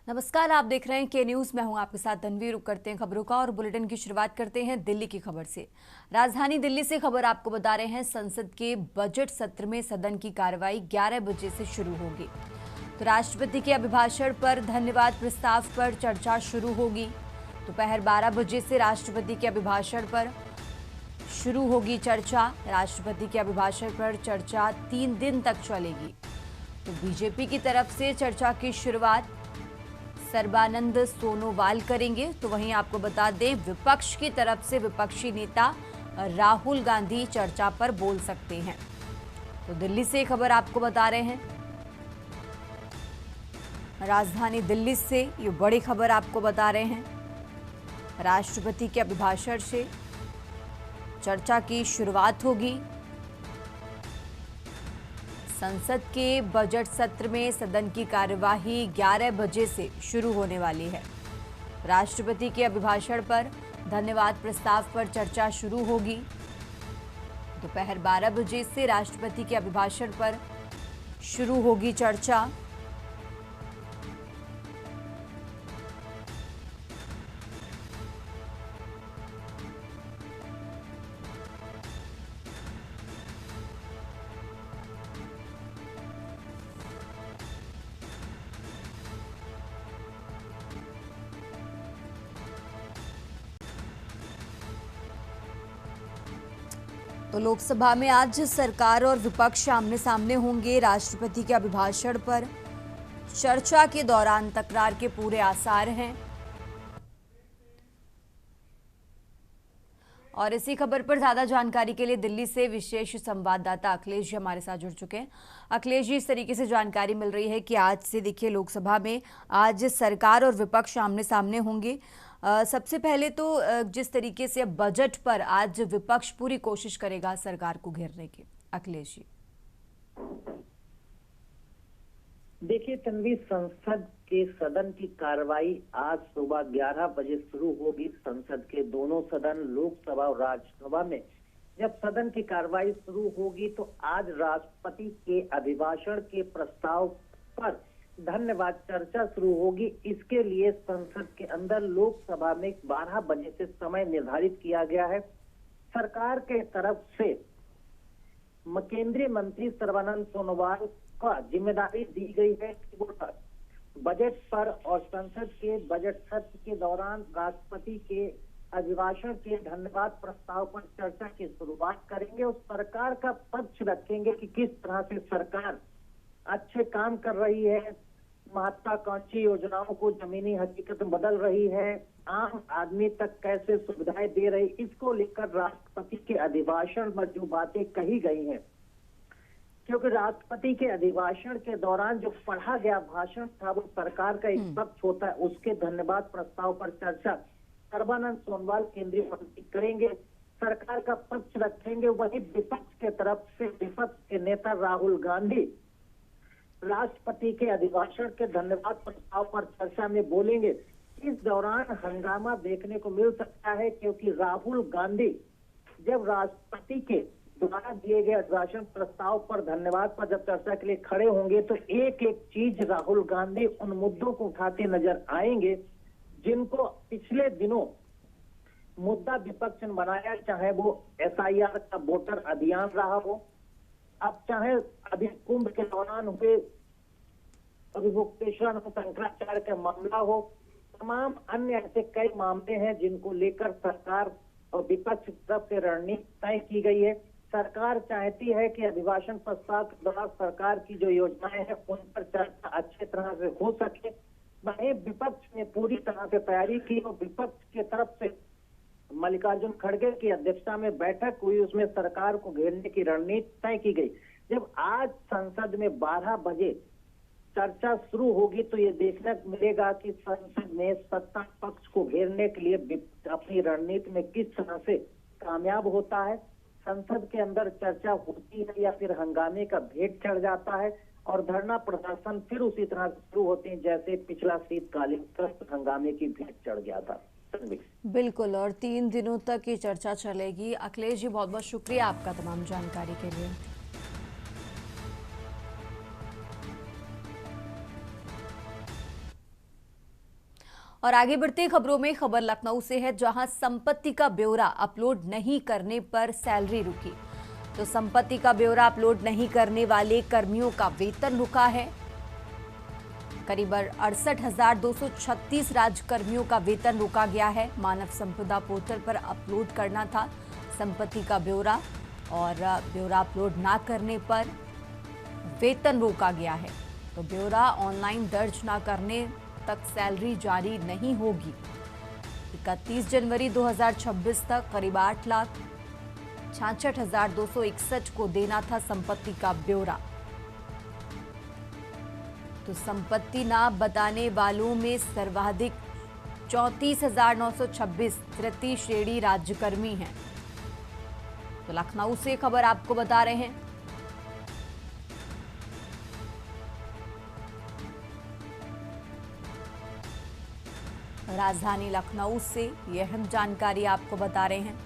नमस्कार, आप देख रहे हैं के न्यूज। मैं हूं आपके साथ तन्वी। रुक करते हैं खबरों का और बुलेटिन की शुरुआत करते हैं दिल्ली की खबर से। राजधानी दिल्ली से खबर आपको बता रहे हैं, संसद के बजट सत्र में सदन की कार्रवाई 11 बजे से शुरू होगी। तो राष्ट्रपति के अभिभाषण पर धन्यवाद प्रस्ताव पर चर्चा शुरू होगी। दोपहर 12 बजे से राष्ट्रपति के अभिभाषण पर शुरू होगी चर्चा। राष्ट्रपति के अभिभाषण पर चर्चा 3 दिन तक चलेगी। तो बीजेपी की तरफ से चर्चा की शुरुआत सर्बानंद सोनोवाल करेंगे। तो वहीं आपको बता दें, विपक्ष की तरफ से विपक्षी नेता राहुल गांधी चर्चा पर बोल सकते हैं। तो दिल्ली से खबर आपको बता रहे हैं, राजधानी दिल्ली से ये बड़ी खबर आपको बता रहे हैं। राष्ट्रपति के अभिभाषण से चर्चा की शुरुआत होगी। संसद के बजट सत्र में सदन की कार्यवाही 11 बजे से शुरू होने वाली है। राष्ट्रपति के अभिभाषण पर धन्यवाद प्रस्ताव पर चर्चा शुरू होगी। दोपहर 12 बजे से राष्ट्रपति के अभिभाषण पर शुरू होगी चर्चा। तो लोकसभा में आज सरकार और विपक्ष आमने सामने होंगे। राष्ट्रपति के अभिभाषण पर चर्चा के दौरान तकरार के पूरे आसार हैं। और इसी खबर पर ज्यादा जानकारी के लिए दिल्ली से विशेष संवाददाता अखिलेश जी हमारे साथ जुड़ चुके हैं। अखिलेश जी, इस तरीके से जानकारी मिल रही है कि आज से देखिए लोकसभा में आज सरकार और विपक्ष आमने सामने होंगे। सबसे पहले तो जिस तरीके से बजट पर आज विपक्ष पूरी कोशिश करेगा सरकार को घेरने की, अखिलेश जी। देखिए तन्वी, संसद के सदन की कार्रवाई आज सुबह 11 बजे शुरू होगी। संसद के दोनों सदन, लोकसभा और राज्यसभा में जब सदन की कार्रवाई शुरू होगी तो आज राष्ट्रपति के अभिभाषण के प्रस्ताव पर धन्यवाद चर्चा शुरू होगी। इसके लिए संसद के अंदर लोकसभा में 12 बजे से समय निर्धारित किया गया है। सरकार के तरफ से केंद्रीय मंत्री सर्बानंद सोनोवाल का जिम्मेदारी दी गई है कि वो बजट पर और संसद के बजट सत्र के दौरान राष्ट्रपति के अभिभाषण के धन्यवाद प्रस्ताव पर चर्चा की शुरुआत करेंगे और सरकार का पक्ष रखेंगे कि किस तरह से सरकार अच्छे काम कर रही है, महत्वाकांक्षी योजनाओं को जमीनी हकीकत में बदल रही है, आम आदमी तक कैसे सुविधाएं दे रही। इसको लेकर राष्ट्रपति के अभिभाषण में जो बातें कही गई हैं, क्योंकि राष्ट्रपति के अभिभाषण के दौरान जो पढ़ा गया भाषण था वो सरकार का एक पक्ष होता है, उसके धन्यवाद प्रस्ताव पर चर्चा सर्बानंद सोनोवाल केंद्रीय मंत्री करेंगे, सरकार का पक्ष रखेंगे। वहीं विपक्ष के तरफ से विपक्ष के नेता राहुल गांधी राष्ट्रपति के अभिभाषण के धन्यवाद प्रस्ताव पर चर्चा में बोलेंगे। इस दौरान हंगामा देखने को मिल सकता है, क्योंकि राहुल गांधी जब राष्ट्रपति के द्वारा दिए गए अभिभाषण प्रस्ताव पर धन्यवाद पर जब चर्चा के लिए खड़े होंगे तो एक एक चीज राहुल गांधी उन मुद्दों को उठाते नजर आएंगे जिनको पिछले दिनों मुद्दा विपक्ष ने बनाया, चाहे वो SIR का वोटर अभियान रहा हो, अब चाहे अभी कुंभ के दौरान हुए अभिमुक्तेश्वर शंकराचार्य का मामला हो, तमाम अन्य ऐसे कई मामले हैं जिनको लेकर सरकार और विपक्ष की तरफ से रणनीति तय की गई है। सरकार चाहती है कि अभिभाषण प्रस्ताव के दौरान सरकार की जो योजनाएं हैं उन पर चर्चा अच्छी तरह से हो सके। वहीं विपक्ष ने पूरी तरह से तैयारी की और विपक्ष की तरफ से मल्लिकार्जुन खड़गे की अध्यक्षता में बैठक हुई, उसमें सरकार को घेरने की रणनीति तय की गई। जब आज संसद में 12 बजे चर्चा शुरू होगी तो ये देखने को मिलेगा कि संसद में सत्ता पक्ष को घेरने के लिए अपनी रणनीति में किस तरह से कामयाब होता है। संसद के अंदर चर्चा होती है या फिर हंगामे का भेद चढ़ जाता है और धरना प्रदर्शन फिर उसी तरह शुरू होते हैं जैसे पिछला शीतकालीन सत्र हंगामे की भेद चढ़ गया था। बिल्कुल, और 3 दिनों तक ये चर्चा चलेगी। अखिलेश जी, बहुत बहुत शुक्रिया आपका तमाम जानकारी के लिए। और आगे बढ़ते खबरों में खबर लखनऊ से है, जहां संपत्ति का ब्यौरा अपलोड नहीं करने पर सैलरी रुकी। तो संपत्ति का ब्यौरा अपलोड नहीं करने वाले कर्मियों का वेतन रुका है। करीब 68,236 राज्यकर्मियों का वेतन रोका गया है। मानव संपदा पोर्टल पर अपलोड करना था संपत्ति का ब्यौरा, और ब्यौरा अपलोड ना करने पर वेतन रोका गया है। तो ब्यौरा ऑनलाइन दर्ज ना करने तक सैलरी जारी नहीं होगी। 31 जनवरी 2026 तक करीब 8,66,261 को देना था संपत्ति का ब्यौरा। तो संपत्ति ना बताने वालों में सर्वाधिक 34,926 तृतीय श्रेणी राज्यकर्मी हैं। तो लखनऊ से खबर आपको बता रहे हैं। राजधानी लखनऊ से यह अहम जानकारी आपको बता रहे हैं।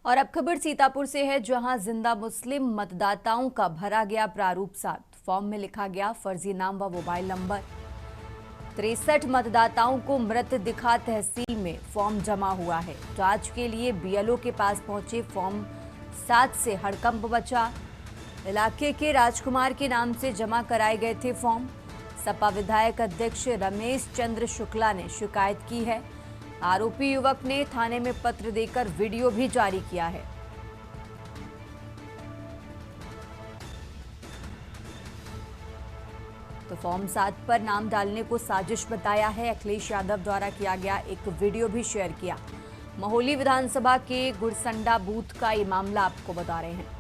और अब खबर सीतापुर से है, जहां जिंदा मुस्लिम मतदाताओं का भरा गया प्रारूप साथ। फॉर्म में लिखा गया फर्जी नाम व मोबाइल नंबर। 63 मतदाताओं को मृत दिखा तहसील में फॉर्म जमा हुआ है। जांच के लिए बीएलओ के पास पहुंचे फॉर्म 7 से हड़कंप बचा। इलाके के राजकुमार के नाम से जमा कराए गए थे फॉर्म। सपा विधायक अध्यक्ष रमेश चंद्र शुक्ला ने शिकायत की है। आरोपी युवक ने थाने में पत्र देकर वीडियो भी जारी किया है। तो फॉर्म 7 पर नाम डालने को साजिश बताया है। अखिलेश यादव द्वारा किया गया एक वीडियो भी शेयर किया। महोली विधानसभा के गुरसंडा बूथ का ये मामला आपको बता रहे हैं।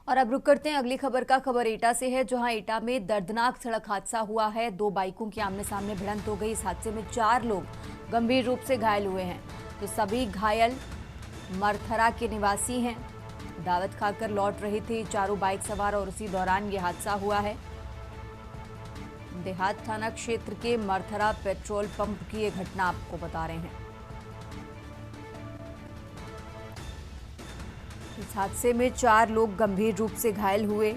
और अब रुक करते हैं अगली खबर का। खबर एटा से है, जहां एटा में दर्दनाक सड़क हादसा हुआ है। 2 बाइकों की आमने सामने भिड़ंत हो गई। इस हादसे में 4 लोग गंभीर रूप से घायल हुए हैं। तो सभी घायल मरथरा के निवासी हैं। दावत खाकर लौट रहे थे चारों बाइक सवार, और उसी दौरान ये हादसा हुआ है। देहात थाना क्षेत्र के मरथरा पेट्रोल पंप की ये घटना आपको बता रहे हैं। इस हादसे में 4 लोग गंभीर रूप से घायल हुए।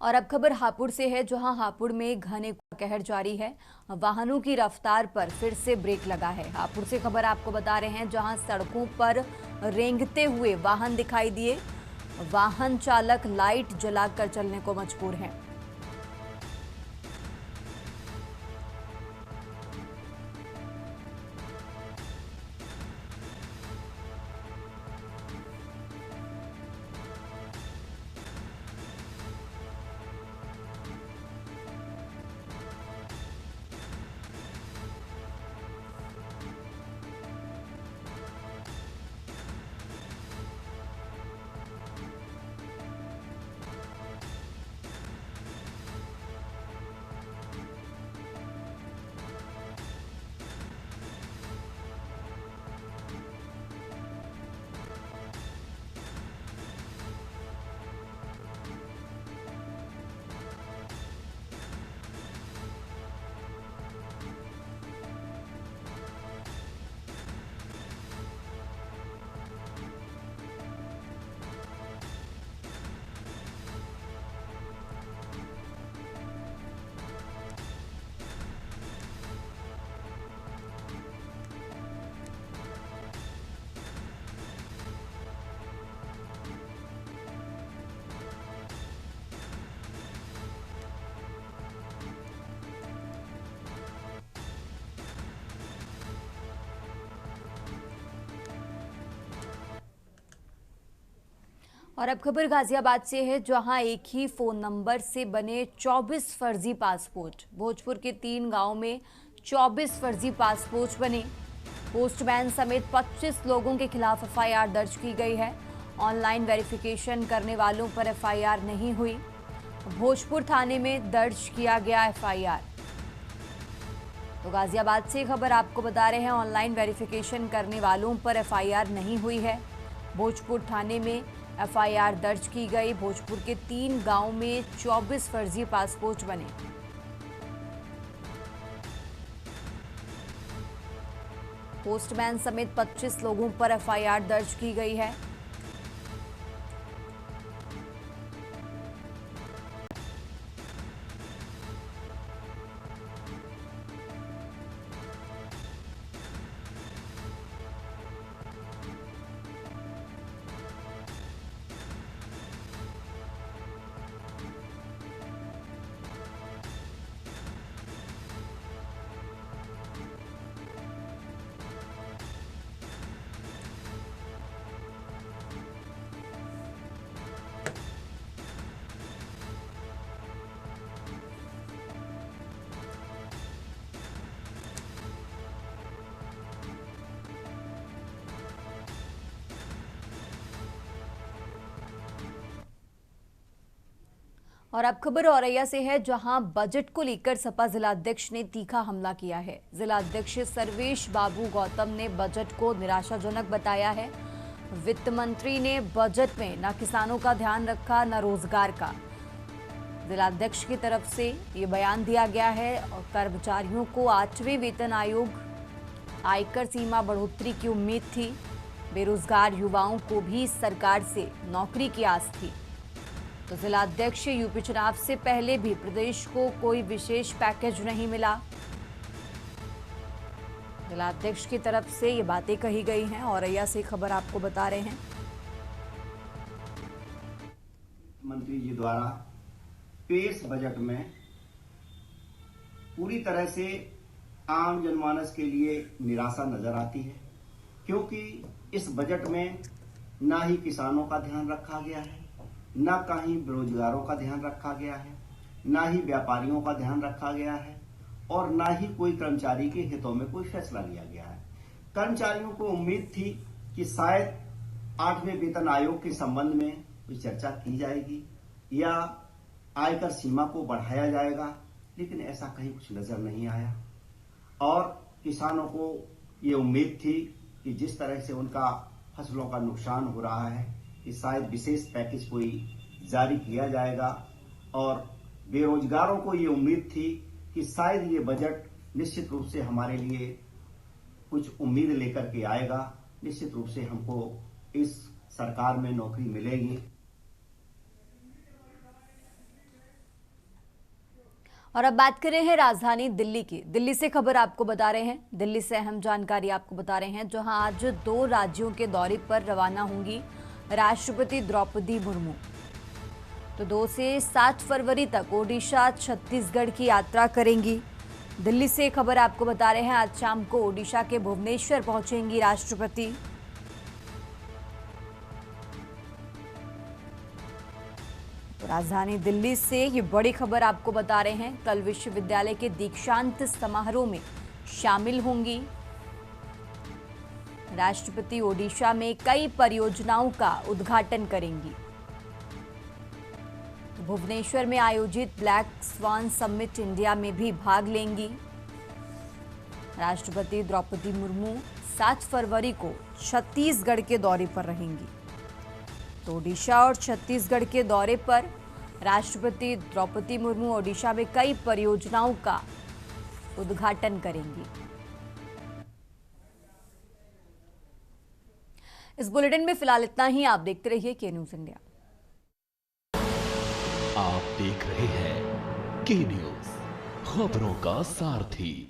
और अब खबर हापुड़ से है, जहां हापुड़ में घने कहर जारी है। वाहनों की रफ्तार पर फिर से ब्रेक लगा है। हापुड़ से खबर आपको बता रहे हैं, जहां सड़कों पर रेंगते हुए वाहन दिखाई दिए। वाहन चालक लाइट जलाकर चलने को मजबूर हैं। और अब खबर गाजियाबाद से है, जहां एक ही फोन नंबर से बने 24 फर्जी पासपोर्ट। भोजपुर के 3 गांव में 24 फर्जी पासपोर्ट बने। पोस्टमैन समेत 25 लोगों के खिलाफ एफआईआर दर्ज की गई है। ऑनलाइन वेरिफिकेशन करने वालों पर एफआईआर नहीं हुई। भोजपुर थाने में दर्ज किया गया एफआईआर। तो गाजियाबाद से खबर आपको बता रहे हैं, ऑनलाइन वेरिफिकेशन करने वालों पर एफआईआर नहीं हुई है। भोजपुर थाने में एफआईआर दर्ज की गई। भोजपुर के 3 गांव में 24 फर्जी पासपोर्ट बने। पोस्टमैन समेत 25 लोगों पर एफआईआर दर्ज की गई है। और अब खबर औरैया से है, जहां बजट को लेकर सपा जिलाध्यक्ष ने तीखा हमला किया है। जिलाध्यक्ष सर्वेश बाबू गौतम ने बजट को निराशाजनक बताया है। वित्त मंत्री ने बजट में न किसानों का ध्यान रखा, न रोजगार का। जिलाध्यक्ष की तरफ से ये बयान दिया गया है। और कर्मचारियों को 8वें वेतन आयोग आयकर सीमा बढ़ोतरी की उम्मीद थी। बेरोजगार युवाओं को भी सरकार से नौकरी की आस थी। तो जिलाध्यक्ष, यूपी चुनाव से पहले भी प्रदेश को कोई विशेष पैकेज नहीं मिला। जिलाध्यक्ष की तरफ से ये बातें कही गई हैं। औरैया से खबर आपको बता रहे हैं। मंत्री जी द्वारा पेश बजट में पूरी तरह से आम जनमानस के लिए निराशा नजर आती है, क्योंकि इस बजट में ना ही किसानों का ध्यान रखा गया है, न कहीं बेरोजगारों का ध्यान रखा गया है, न ही व्यापारियों का ध्यान रखा गया है, और न ही कोई कर्मचारी के हितों में कोई फैसला लिया गया है। कर्मचारियों को उम्मीद थी कि शायद 8वें वेतन आयोग के संबंध में कोई चर्चा की जाएगी या आयकर सीमा को बढ़ाया जाएगा, लेकिन ऐसा कहीं कुछ नजर नहीं आया। और किसानों को ये उम्मीद थी कि जिस तरह से उनका फसलों का नुकसान हो रहा है कि शायद विशेष पैकेज कोई जारी किया जाएगा, और बेरोजगारों को ये उम्मीद थी कि शायद ये बजट निश्चित रूप से हमारे लिए कुछ उम्मीद लेकर के आएगा, निश्चित रूप से हमको इस सरकार में नौकरी मिलेगी। और अब बात कर रहे हैं राजधानी दिल्ली की। दिल्ली से खबर आपको बता रहे हैं। दिल्ली से अहम जानकारी आपको बता रहे हैं, जहां आज 2 राज्यों के दौरे पर रवाना होंगी राष्ट्रपति द्रौपदी मुर्मू। तो 2 से 7 फरवरी तक ओडिशा, छत्तीसगढ़ की यात्रा करेंगी। दिल्ली से खबर आपको बता रहे हैं, आज शाम को ओडिशा के भुवनेश्वर पहुंचेंगी राष्ट्रपति। तो राजधानी दिल्ली से ये बड़ी खबर आपको बता रहे हैं, कल विश्वविद्यालय के दीक्षांत समारोह में शामिल होंगी। राष्ट्रपति ओडिशा में कई परियोजनाओं का उद्घाटन करेंगी। तो भुवनेश्वर में आयोजित ब्लैक स्वान समिट इंडिया में भी भाग लेंगी। राष्ट्रपति द्रौपदी मुर्मू 7 फरवरी को छत्तीसगढ़ के दौरे पर रहेंगी। तो ओडिशा और छत्तीसगढ़ के दौरे पर राष्ट्रपति द्रौपदी मुर्मू ओडिशा में कई परियोजनाओं का उद्घाटन करेंगी। इस बुलेटिन में फिलहाल इतना ही। आप देखते रहिए के न्यूज इंडिया। आप देख रहे हैं के न्यूज, खबरों का सारथी।